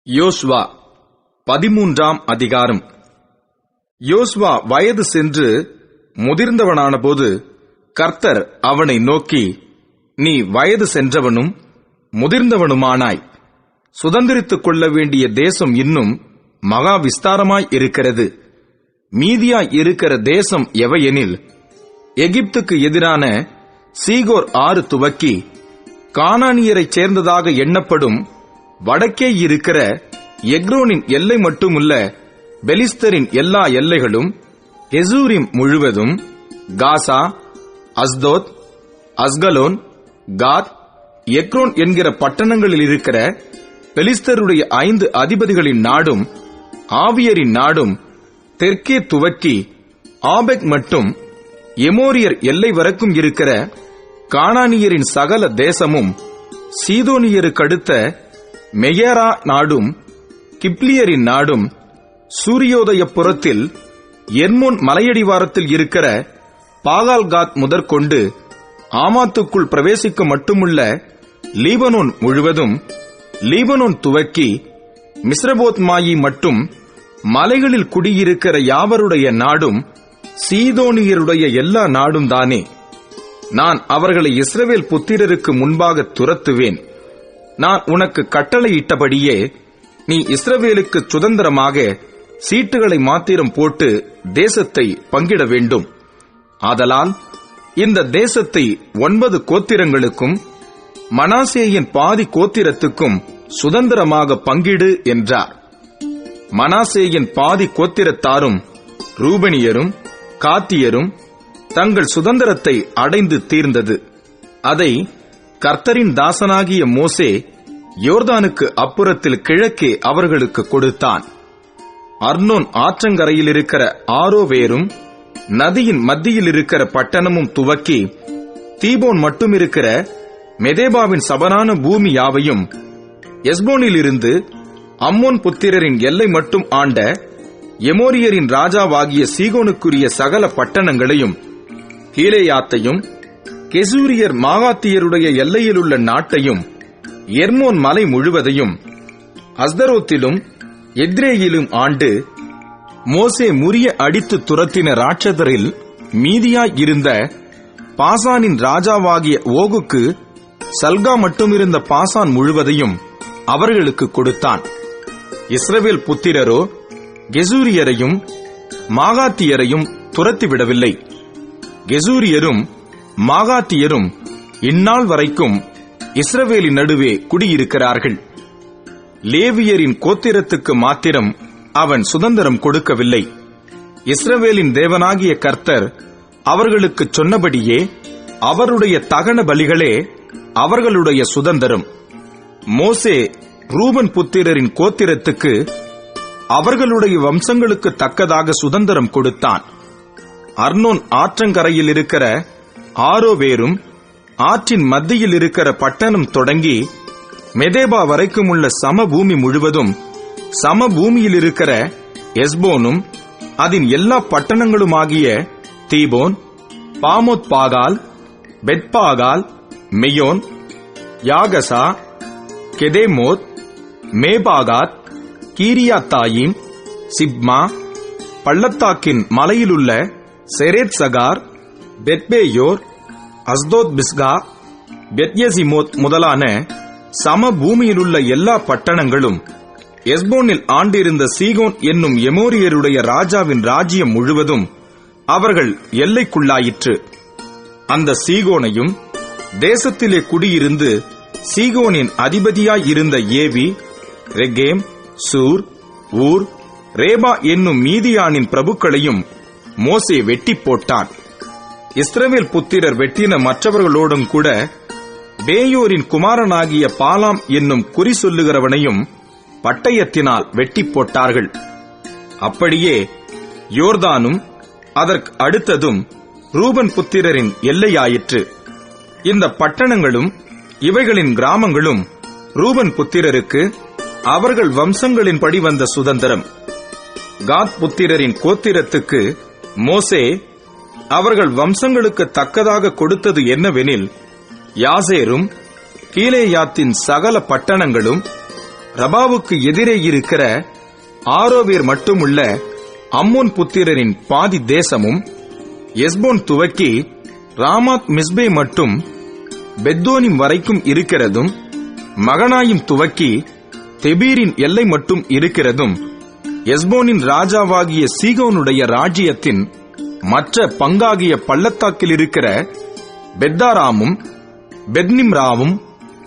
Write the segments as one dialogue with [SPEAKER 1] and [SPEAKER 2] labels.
[SPEAKER 1] யோசுவா 13ஆம் அதிகாரம். யோசுவா வயது சென்று முதிர்ந்தவனானபோது கர்த்தர் அவனை நோக்கி, நீ வயது சென்றவனும் முதிர்ந்தவனுமானாய். சுதந்திரித்துக் கொள்ள வேண்டிய தேசம் இன்னும் மகா விஸ்தாரமாய் இருக்கிறது. மீதியாய் இருக்கிற தேசம் எவையெனில், எகிப்துக்கு எதிரான சீகோர் ஆறு துவக்கி கானானியரைச் சேர்ந்ததாக எண்ணப்படும் வடக்கே இருக்கிற எக்ரோனின் எல்லை மட்டுமுள்ள பெலிஸ்தரின் எல்லா எல்லைகளும், கெசூரிம் முழுவதும், காசா, அஸ்தோத், அஸ்கலோன், காத், எக்ரோன் என்கிற பட்டணங்களில் இருக்கிற பெலிஸ்தருடைய 5 அதிபதிகளின் நாடும், ஆவியரின் நாடும், தெற்கே துவக்கி ஆபெக் மட்டும் எமோரியர் எல்லை வரைக்கும் இருக்கிற கானானியரின் சகல தேசமும், சீதோனியருக்கடுத்த மெயரா நாடும், கிப்லியரின் நாடும், சூரியோதய புறத்தில் எர்மோன் மலையடிவாரத்தில் இருக்கிற பாகால்காத் முதற்கொண்டு ஆமாத்துக்குள் பிரவேசிக்க மட்டுமுள்ள லீபனோன் முழுவதும், லீபனோன் துவக்கி மிஸ்ரபோத்மாயி மட்டும் மலைகளில் குடியிருக்கிற யாவருடைய நாடும், சீதோனியருடைய எல்லா நாடும் தானே. நான் அவர்களை இஸ்ரவேல் புத்திரருக்கு முன்பாக துரத்துவேன். நான் உனக்கு கட்டளையிட்டபடியே நீ இஸ்ரவேலுக்கு சுதந்திரமாக சீட்டுகளை மாத்திரம் போட்டு தேசத்தை பங்கிட வேண்டும். ஆதலால் இந்த தேசத்தை 9 கோத்திரங்களுக்கும் மனாசேயின் பாதி கோத்திரத்துக்கும் சுதந்திரமாக பங்கிடு என்றார். மனாசேயின் பாதி கோத்திரத்தாரும் ரூபனியரும் காத்தியரும் தங்கள் சுதந்திரத்தை அடைந்து தீர்ந்தது. அதை கர்த்தரின் தாசனாகிய மோசே யோர்தானுக்கு அப்புறத்தில் கிழக்கே அவர்களுக்கு கொடுத்தான். அர்னோன் ஆற்றங்கரையில் இருக்கிற ஆரோவேரும் நதியின் மத்தியில் இருக்கிற பட்டணமும் துவக்கி தீபோன் மட்டும் இருக்கிற மெதேபாவின் சபனான பூமி யாவையும், எஸ்போனிலிருந்து அம்மோன் புத்திரரின் எல்லை மட்டும் ஆண்ட எமோரியரின் ராஜாவாகிய சீகோனுக்குரிய சகல பட்டணங்களையும், கீலேயாத்தையும், கெசூரியர் மாகாத்தியருடைய எல்லையிலுள்ள நாட்டையும், எர்மோன் மலை முழுவதையும், அஸ்தரோத்திலும் எத்ரேயிலும் ஆண்டு, மோசே முறிய அடித்து துரத்தின ராட்சதரில் மீதியாய் இருந்த பாசானின் ராஜாவாகிய ஓகுக்கு சல்கா மட்டுமிருந்த பாசான் முழுவதையும் அவர்களுக்கு கொடுத்தான். இஸ்ரவேல் புத்திரரோ கெசூரியரையும் மாகாத்தியரையும் துரத்திவிடவில்லை. கெசூரியரும் மாகாத்தியரும் இந்நாள் வரைக்கும் இஸ்ரவேலின் நடுவே குடியிருக்கிறார்கள். லேவியரின் கோத்திரத்துக்கு மாத்திரம் அவன் சுதந்திரம் கொடுக்கவில்லை. இஸ்ரவேலின் தேவனாகிய கர்த்தர் அவர்களுக்கு சொன்னபடியே அவருடைய தகன பலிகளே அவர்களுடைய சுதந்திரம். மோசே ரூபன் புத்திரரின் கோத்திரத்துக்கு அவர்களுடைய வம்சங்களுக்கு தக்கதாக சுதந்திரம் கொடுத்தான். அர்னோன் ஆற்றங்கரையில் இருக்கிற ஆரோவேரும் ஆற்றின் மத்தியில் இருக்கிற பட்டணம் தொடங்கி மெதேபா வரைக்கும் உள்ள சமபூமி முழுவதும், சமபூமியில் இருக்கிற எஸ்போனும் அதன் எல்லா பட்டணங்களுமாகிய தீபோன், பாமோத் பாகால், பெத்பாகால், மெயோன், யாகசா, கெதேமோத், மேபாகாத், கீரியாத்தாயிம், சிப்மா, பள்ளத்தாக்கின் மலையிலுள்ள செரேத் சகார், பெத்பேயோர், அஸ்தோத் பிஸ்கா, பெத்யசிமோத் முதலான சமபூமியிலுள்ள எல்லா பட்டணங்களும், எஸ்போனில் ஆண்டிருந்த சீகோன் என்னும் எமோரியருடைய ராஜாவின் ராஜ்யம் முழுவதும் அவர்கள் எல்லைக்குள்ளாயிற்று. அந்த சீகோனையும் தேசத்திலே குடியிருந்து சீகோனின் அதிபதியாய் இருந்த ஏவி, ரெகேம், சூர், ஊர், ரேபா என்னும் மீதியானின் பிரபுக்களையும் மோசே வெட்டி போட்டான். இஸ்ரவேல் புத்திரர் வெட்டின மற்றவர்களோடும் கூட பேயோரின் குமாரனாகிய பாலாம் என்னும் குறி சொல்லுகிறவனையும் பட்டயத்தினால் வெட்டி போட்டார்கள். அப்படியே யோர்தானும் அதற்கு அடுத்ததும் ரூபன் புத்திரரின் எல்லையாயிற்று. இந்த பட்டணங்களும் இவைகளின் கிராமங்களும் ரூபன் புத்திரருக்கு அவர்கள் வம்சங்களின்படி வந்த சுதந்திரம். காத் புத்திரரின் கோத்திரத்துக்கு மோசே அவர்கள் வம்சங்களுக்கு தக்கதாக கொடுத்தது என்னவெனில், யாசேரும் கீலேயாத்தின் சகல பட்டணங்களும், ரபாவுக்கு எதிரே இருக்கிற ஆரோவேர் மட்டுமுள்ள அம்மோன் புத்திரரின் பாதி தேசமும், எஸ்போன் துவக்கி ராமாத் மிஸ்பே மட்டும் பெத்தோனிம் வரைக்கும் இருக்கிறதும், மகனாயும் துவக்கி தெபீரின் எல்லை மட்டும் இருக்கிறதும், எஸ்போனின் ராஜாவாகிய சீகோனுடைய ராஜ்யத்தின் மற்ற பங்காகிய பள்ளத்தாக்கில் இருக்கிற பெத்தாராமும் பெத்னிம்ராவும்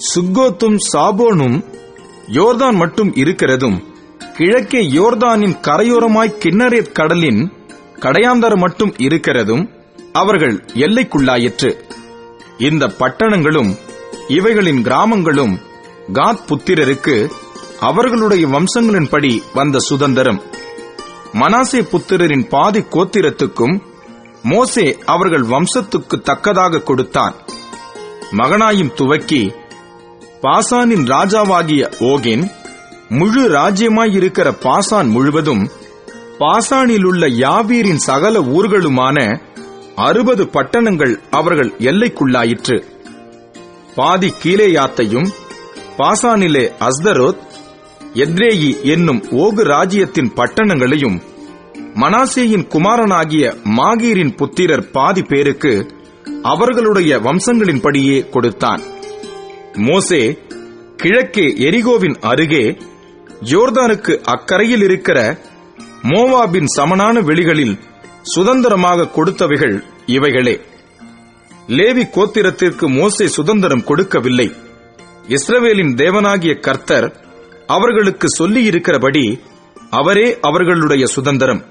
[SPEAKER 1] சுக்கோத்தும் சாபோனும் யோர்தான் மட்டும் இருக்கிறதும், கிழக்கே யோர்தானின் கரையோரமாய் கின்னரேத் கடலின் கடையாந்தர மட்டும் இருக்கிறதும் அவர்கள் எல்லைக்குள்ளாயிற்று. இந்த பட்டணங்களும் இவைகளின் கிராமங்களும் காத் புத்திரருக்கு அவர்களுடைய வம்சங்களின்படி வந்த சுதந்திரம். மனாசே புத்திரரின் பாதி கோத்திரத்துக்கும் மோசே அவர்கள் வம்சத்துக்கு தக்கதாக கொடுத்தான். மகனாயும் துவக்கி பாசானின் ராஜாவாகிய ஓகின் முழு ராஜ்யமாயிருக்கிற பாசான் முழுவதும், பாசானிலுள்ள யாவீரின் சகல ஊர்களுமான 60 பட்டணங்கள் அவர்கள் எல்லைக்குள்ளாயிற்று. பாதி கீலேயாத்தையும், பாசானிலே அஸ்தரோத், எத்ரேயி என்னும் ஓகு ராஜ்யத்தின் பட்டணங்களையும் மனாசேயின் குமாரனாகிய மாகீரின் புத்திரர் பாதி பேருக்கு அவர்களுடைய வம்சங்களின்படியே கொடுத்தான். மோசே கிழக்கே எரிகோவின் அருகே யோர்தானுக்கு அக்கரையில் இருக்கிற மோவாபின் சமனான வெளிகளில் சுதந்திரமாக கொடுத்தவைகள் இவைகளே. லேவி கோத்திரத்திற்கு மோசே சுதந்திரம் கொடுக்கவில்லை. இஸ்ரவேலின் தேவனாகிய கர்த்தர் அவர்களுக்கு சொல்லியிருக்கிறபடி அவரே அவர்களுடைய சுதந்திரம்.